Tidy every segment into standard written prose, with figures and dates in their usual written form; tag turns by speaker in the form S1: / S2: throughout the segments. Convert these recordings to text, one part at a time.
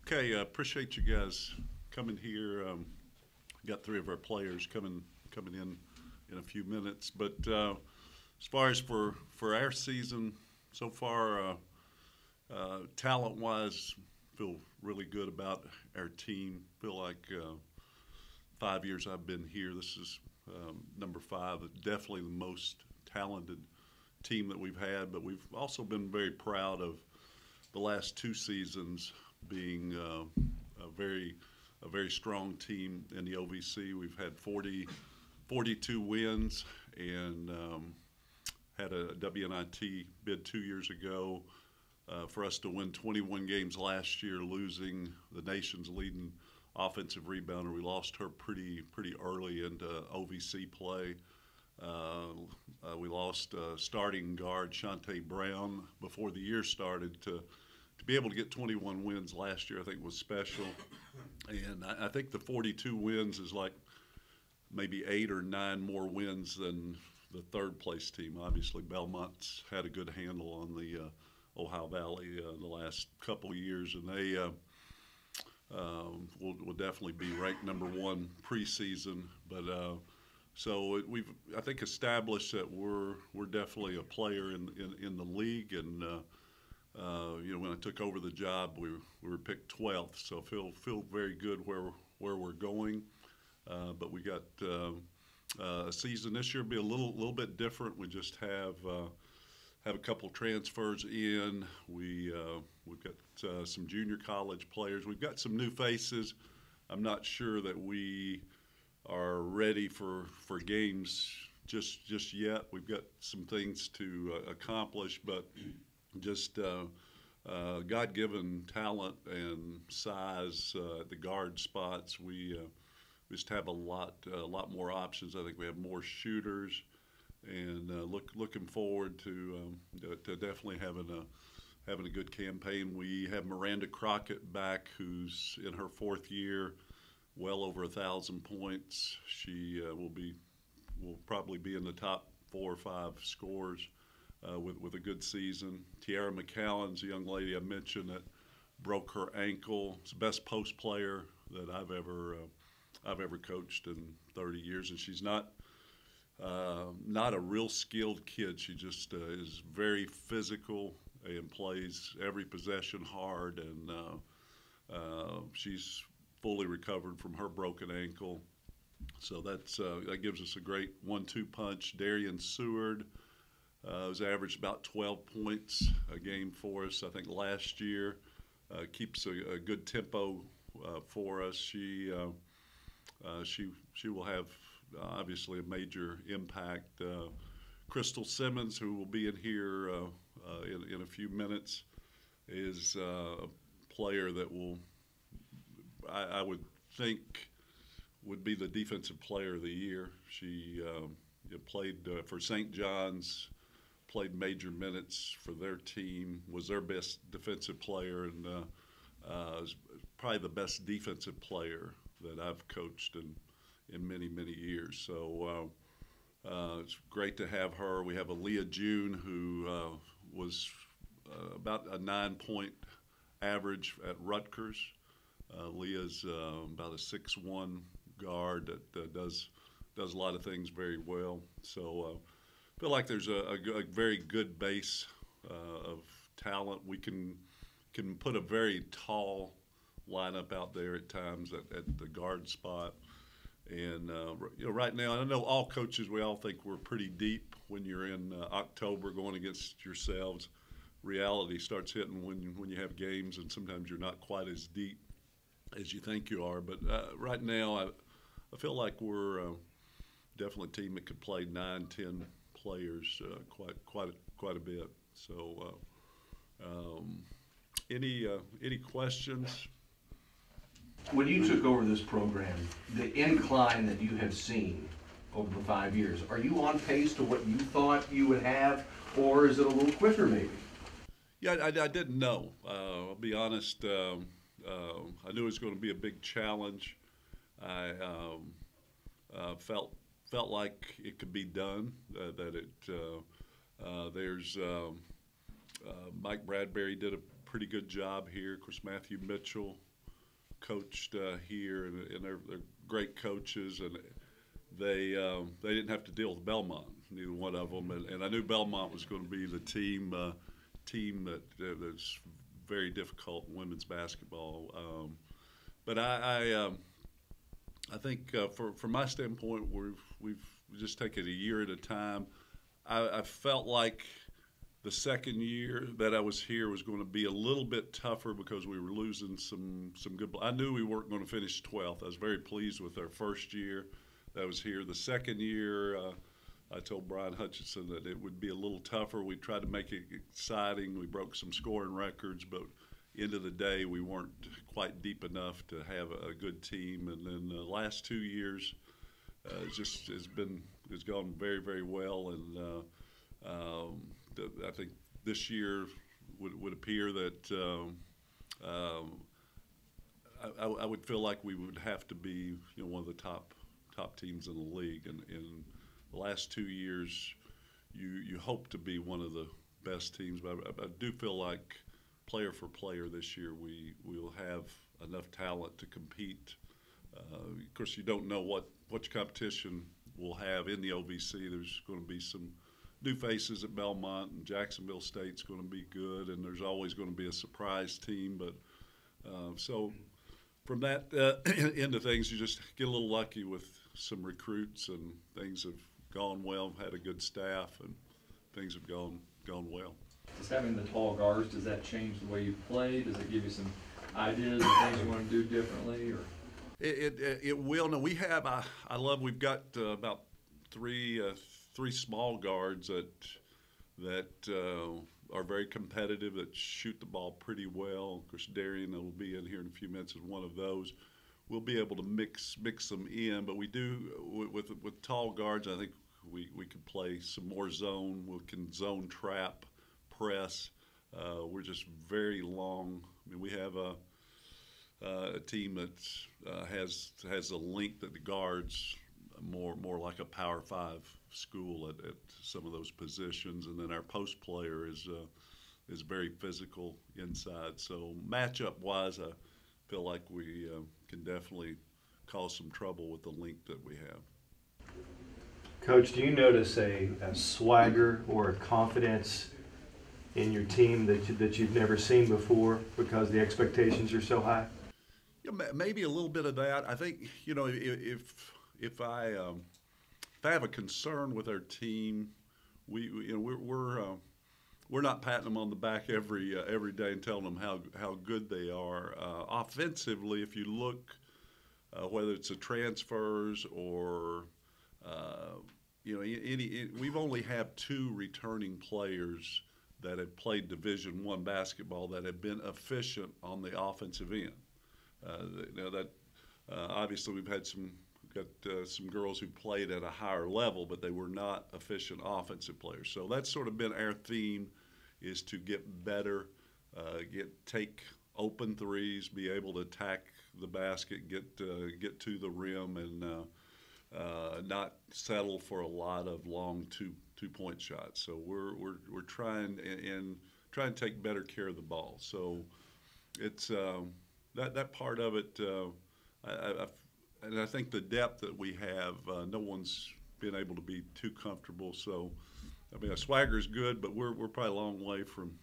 S1: Okay, appreciate you guys coming here. Got three of our players coming in a few minutes. But as far as for our season so far, talent-wise, feel really good about our team. Feel like 5 years I've been here, this is number five. Definitely the most talented team that we've had. But we've also been very proud of the last two seasons being a very strong team in the OVC. We've had 42 wins and had a WNIT bid 2 years ago for us to win 21 games last year, losing the nation's leading offensive rebounder. We lost her pretty early into OVC play. We lost starting guard Shantae Brown before the year started. To be able to get 21 wins last year, I think was special. And I think the 42 wins is like maybe 8 or 9 more wins than the third place team. Obviously, Belmont's had a good handle on the Ohio Valley the last couple of years, and they will definitely be ranked number one preseason. But so we've, I think, established that we're definitely a player in the league. And when I took over the job, we were picked 12th, so feel very good where we're going. But we got a season this year will be a little bit different. We just have a couple transfers in. We've got some junior college players. We've got some new faces. I'm not sure that we are ready for games just yet. We've got some things to accomplish, but just God-given talent and size at the guard spots. We just have a lot more options. I think we have more shooters, and looking forward to definitely having a good campaign. We have Miranda Crockett back, who's in her fourth year, well over 1,000 points. She will probably be in the top 4 or 5 scorers. With a good season. Tiara McCallan's a young lady I mentioned that broke her ankle. It's the best post player that I've ever coached in 30 years, and she's not a real skilled kid. She just is very physical and plays every possession hard, and she's fully recovered from her broken ankle. So that gives us a great 1-2 punch. Darian Seward has averaged about 12 points a game for us, I think, last year. Keeps a good tempo for us. She will have obviously a major impact. Crystal Simmons, who will be in here in a few minutes, is a player that I would think would be the defensive player of the year. She played for St. John's. Played major minutes for their team, was their best defensive player, and is probably the best defensive player that I've coached in many years. So it's great to have her. We have Aaliyah June, who was about a 9-point average at Rutgers. Leah's about a 6'1" guard that does a lot of things very well. So feel like there's a very good base of talent. We can put a very tall lineup out there at times at the guard spot. And right now, I know all coaches, we all think we're pretty deep when you're in October going against yourselves. Reality starts hitting when you have games, and sometimes you're not quite as deep as you think you are. But right now, I feel like we're definitely a team that could play 9-10 players quite a bit. So any questions?
S2: When you took over this program, the incline that you have seen over the 5 years, are you on pace to what you thought you would have, or is it a little quicker maybe?
S1: Yeah, I didn't know. I'll be honest. I knew it was going to be a big challenge. I felt like it could be done. There's Mike Bradbury did a pretty good job here. Of course, Matthew Mitchell coached here, and they're great coaches, and they didn't have to deal with Belmont, neither one of them, and I knew Belmont was going to be the team that's very difficult in women's basketball. But I think from my standpoint, we've just taken a year at a time. I felt like the second year that I was here was going to be a little bit tougher because we were losing some good. I knew we weren't going to finish 12th. I was very pleased with our first year that I was here. The second year, I told Brian Hutchinson that it would be a little tougher. We tried to make it exciting. We broke some scoring records, but end of the day, we weren't quite deep enough to have a good team. And then the last 2 years, it's gone very, very well. And I think this year would appear that I would feel like we would have to be, one of the top teams in the league. And in the last 2 years, you hope to be one of the best teams. But I do feel like player for player this year, we will have enough talent to compete. Of course, you don't know what competition we'll have in the OVC. There's going to be some new faces at Belmont, and Jacksonville State's going to be good, and there's always going to be a surprise team. But so from that end of things, you just get a little lucky with some recruits, and things have gone well. Had a good staff, and things have gone well.
S3: Does having the tall guards, does that change the way you play? Does it give you some ideas of things you want to do differently? Or
S1: it will. No, we have. We've got about three small guards that are very competitive, that shoot the ball pretty well. Of course, Darian will be in here in a few minutes as one of those. We'll be able to mix them in, but we do with tall guards. I think we could play some more zone. We can zone trap, press. We're just very long. I mean, we have a team that has a length that the guards more like a Power 5 school at some of those positions, and then our post player is very physical inside. So matchup wise, I feel like we can definitely cause some trouble with the length that we have.
S4: Coach, do you notice a swagger or a confidence in your team that you've never seen before because the expectations are so high?
S1: Maybe a little bit of that. I think if I have a concern with our team, we're not patting them on the back every day and telling them how good they are. Offensively, if you look, whether it's the transfers or we've only have 2 returning players that have played Division I basketball that have been efficient on the offensive end. Obviously we've had some girls who played at a higher level, but they were not efficient offensive players. So that's sort of been our theme, is to get better, take open threes, be able to attack the basket, get to the rim, and not settle for a lot of long two-point shots. So we're trying to take better care of the ball. So it's that part of it. I think the depth that we have, no one's been able to be too comfortable. So, I mean, a swagger is good, but we're probably a long way from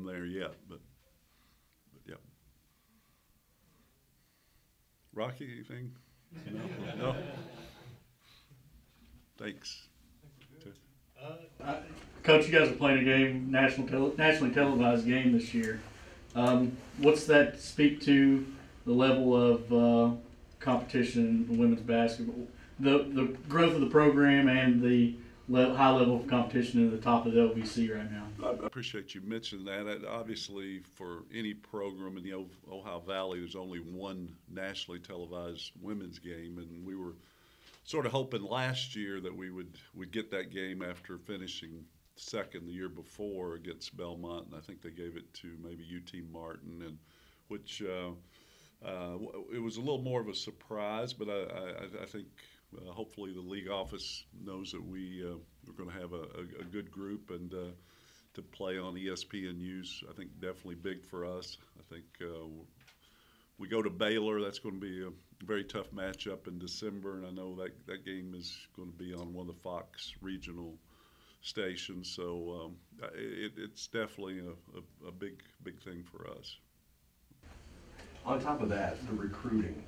S1: there yet. But yeah. Rocky, anything? No. Thanks.
S5: Coach, you guys are playing a game, nationally televised game this year. What's that speak to the level of competition in women's basketball, the growth of the program, and the high level of competition at the top of the OVC right now?
S1: I appreciate you mentioning that. Obviously, for any program in the Ohio Valley, there's only one nationally televised women's game, and we were sort of hoping last year that we'd get that game after finishing second the year before against Belmont, and I think they gave it to maybe UT Martin, and which it was a little more of a surprise, but I think hopefully the league office knows that we're going to have a good group, and to play on ESPN News, I think definitely big for us. I think we go to Baylor. That's going to be a very tough matchup in December, and I know that game is going to be on one of the Fox regional stations. So it's definitely a big thing for us.
S2: On top of that, the recruiting.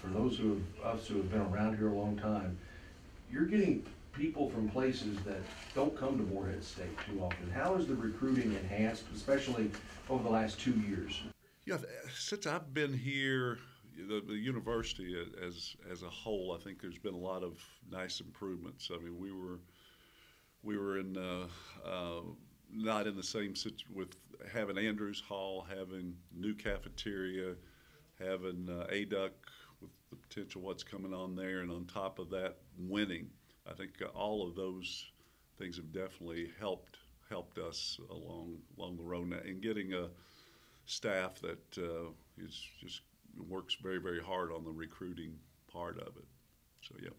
S2: For those of us who have been around here a long time, you're getting people from places that don't come to Morehead State too often. How is the recruiting enhanced, especially over the last 2 years?
S1: Yeah, since I've been here, the university as a whole, I think there's been a lot of nice improvements. I mean, we were in not in the same with having Andrews Hall, having new cafeteria, having ADUC with the potential what's coming on there, and on top of that, winning. I think all of those things have definitely helped us along the road now, and getting a staff that is just works very hard on the recruiting part of it. So yeah.